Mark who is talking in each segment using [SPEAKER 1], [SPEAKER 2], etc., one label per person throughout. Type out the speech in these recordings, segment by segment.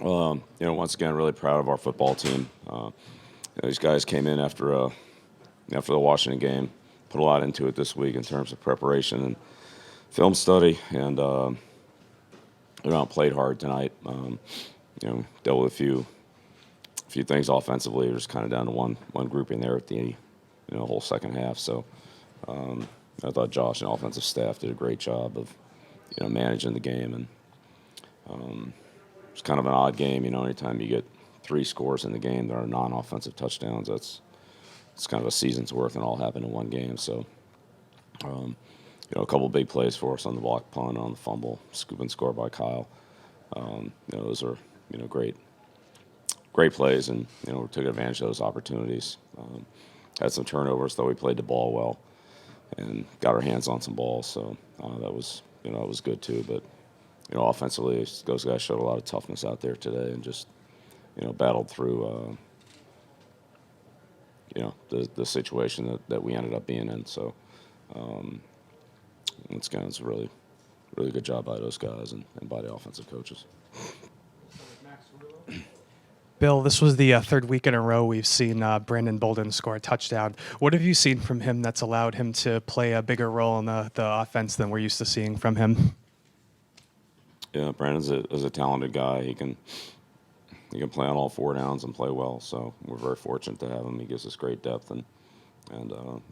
[SPEAKER 1] Once again, really proud of our football team. These guys came in after the Washington game, put a lot into it this week in terms of preparation and film study, and played hard tonight. Dealt with a few things offensively. We're just kind of down to one grouping there at the whole second half. So I thought Josh and offensive staff did a great job of managing the game, and it's kind of an odd game. Anytime you get three scores in the game that are non-offensive touchdowns, it's kind of a season's worth, and all happened in one game. So a couple big plays for us on the block punt, on the fumble, scoop and score by Kyle. Those are great plays, and we took advantage of those opportunities. Had some turnovers, though we played the ball well and got our hands on some balls, so that was good too. But offensively, those guys showed a lot of toughness out there today, and just battled through the situation that we ended up being in. So once again, it's a really good job by those guys and by the offensive coaches.
[SPEAKER 2] Bill, this was the third week in a row we've seen Brandon Bolden score a touchdown. What have you seen from him that's allowed him to play a bigger role in the offense than we're used to seeing from him?
[SPEAKER 1] Yeah, Brandon's a talented guy. He can play on all four downs and play well. So we're very fortunate to have him. He gives us great depth, and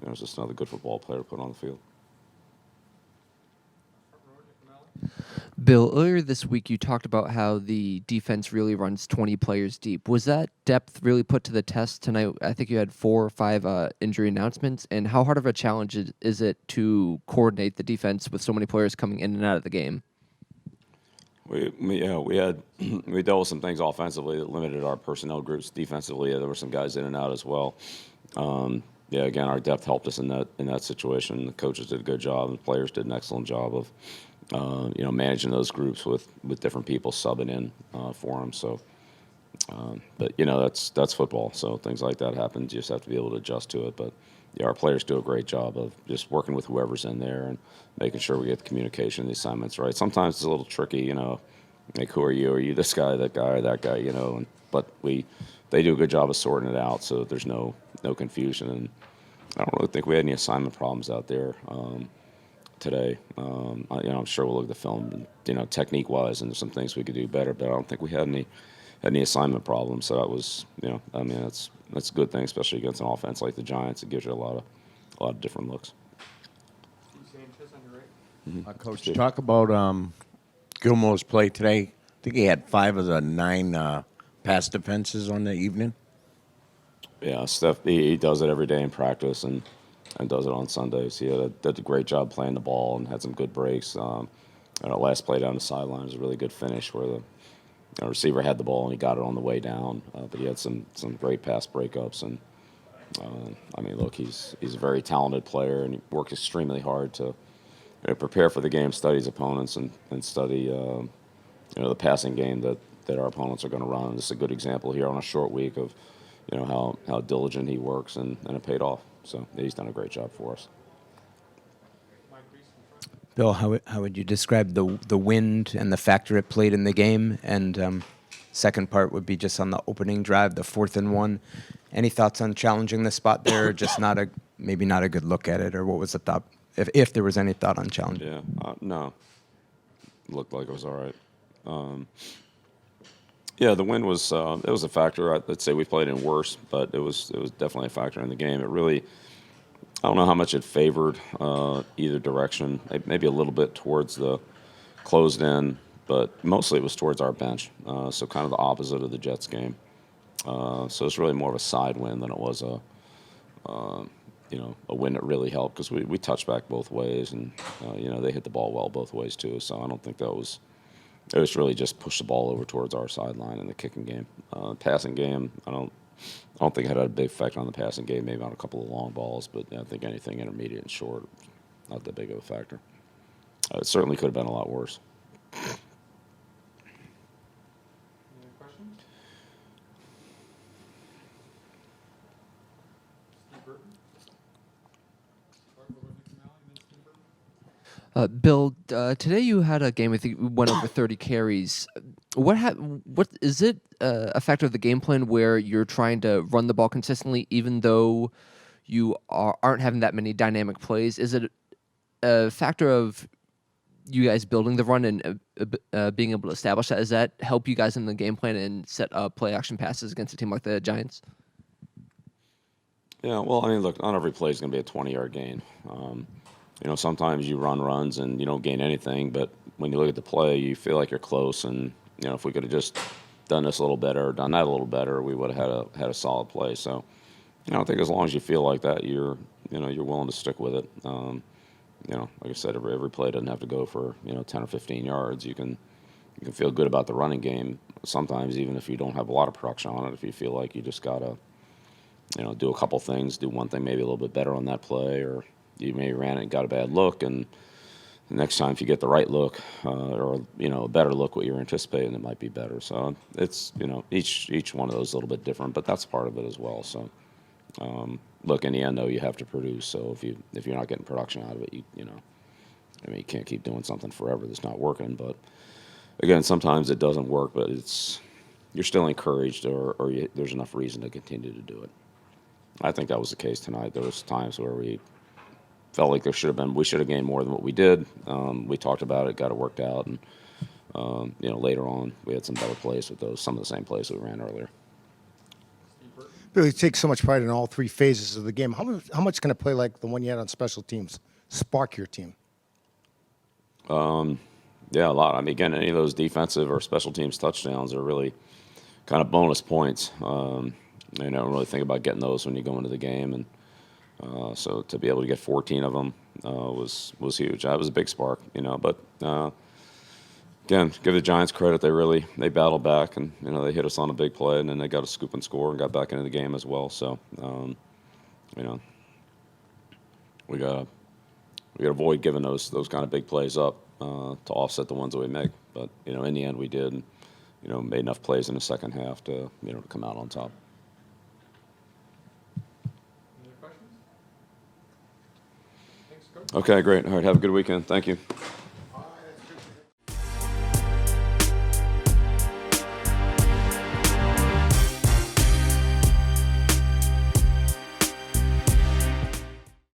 [SPEAKER 1] he's just another good football player to put on the field.
[SPEAKER 3] Bill, earlier this week you talked about how the defense really runs 20 players deep. Was that depth really put to the test tonight? I think you had 4 or 5 injury announcements. And how hard of a challenge is it to coordinate the defense with so many players coming in and out of the game?
[SPEAKER 1] We dealt with some things offensively that limited our personnel groups. Defensively, there were some guys in and out as well. Again, our depth helped us in that situation. The coaches did a good job, and the players did an excellent job of managing those groups with different people subbing in for them. So, but that's football. So things like that happen. You just have to be able to adjust to it. But yeah, our players do a great job of just working with whoever's in there and making sure we get the communication, the assignments right. Sometimes it's a little tricky, like who are you? Are you this guy, that guy, or that guy? But they do a good job of sorting it out, so there's no confusion. And I don't really think we had any assignment problems out there today. I'm sure we'll look at the film, and, technique-wise, and there's some things we could do better. But I don't think we had any assignment problems. So that was, that's a good thing, especially against an offense like the Giants. It gives you a lot of different looks.
[SPEAKER 4] Coach, talk about Gilmore's play today. I think he had 5 of the 9 pass defenses on the evening.
[SPEAKER 1] Yeah, Steph, he does it every day in practice and does it on Sundays. He did a great job playing the ball and had some good breaks. And our last play down the sideline was a really good finish where the receiver had the ball and he got it on the way down. But he had some great pass breakups. And, look, he's a very talented player, and he worked extremely hard to prepare for the game, study his opponents, and study the passing game that our opponents are going to run. This is a good example here on a short week of how diligent he works, and it paid off. So he's done a great job for us.
[SPEAKER 5] Bill, how would you describe the wind and the factor it played in the game? And second part would be just on the opening drive, the 4th and 1. Any thoughts on challenging the spot there, or just maybe not a good look at it, or what was the thought, if there was any thought on challenging?
[SPEAKER 1] Yeah, no. Looked like it was all right. Yeah, the wind was it was a factor. I'd say we played in worse, but it was definitely a factor in the game. It really, I don't know how much it favored either direction. Maybe a little bit towards the closed end, but mostly it was towards our bench. So kind of the opposite of the Jets game. So it's really more of a side wind than it was a wind that really helped, because we touched back both ways, and they hit the ball well both ways too. So I don't think that was. It was really just push the ball over towards our sideline in the kicking game. Passing game, I don't think it had a big effect on the passing game. Maybe on a couple of long balls, but I think anything intermediate and short, not that big of a factor. It certainly could have been a lot worse.
[SPEAKER 2] Any questions? Steve Burton?
[SPEAKER 3] Bill, today you had a game, I think you went over 30 carries. What is it a factor of the game plan where you're trying to run the ball consistently, even though you aren't having that many dynamic plays? Is it a factor of you guys building the run and being able to establish that? Does that help you guys in the game plan and set up play action passes against a team like the Giants?
[SPEAKER 1] Yeah, well, I mean, look, not every play is going to be a 20-yard gain. Sometimes you run runs and you don't gain anything, but when you look at the play, you feel like you're close. And if we could have just done this a little better, or done that a little better, we would have had a solid play. So, I think as long as you feel like that, you're willing to stick with it. Like I said, every play doesn't have to go for 10 or 15 yards. You can feel good about the running game. Sometimes even if you don't have a lot of production on it, if you feel like you just gotta do a couple things, do one thing maybe a little bit better on that play, or you maybe ran it and got a bad look, and the next time if you get the right look or a better look, what you're anticipating, it might be better. So it's each one of those is a little bit different, but that's part of it as well. So look, in the end though, you have to produce. So if you're not getting production out of it, you can't keep doing something forever that's not working. But again, sometimes it doesn't work, but you're still encouraged, or there's enough reason to continue to do it. I think that was the case tonight. There was times where we felt like we should have gained more than what we did. We talked about it, got it worked out, and later on we had some better plays with some of the same plays we ran earlier.
[SPEAKER 6] Billy, you take so much pride in all three phases of the game. How much can a play like the one you had on special teams spark your team?
[SPEAKER 1] Yeah, a lot. I mean, again, any of those defensive or special teams touchdowns are really kind of bonus points. You don't really think about getting those when you go into the game, and so to be able to get 14 of them was huge. That was a big spark, But again, give the Giants credit. They battled back, and they hit us on a big play, and then they got a scoop and score and got back into the game as well. So we got to avoid giving those kind of big plays up to offset the ones that we make. But in the end, we did, and made enough plays in the second half to to come out on top. Okay, great. All right, have a good weekend. Thank you.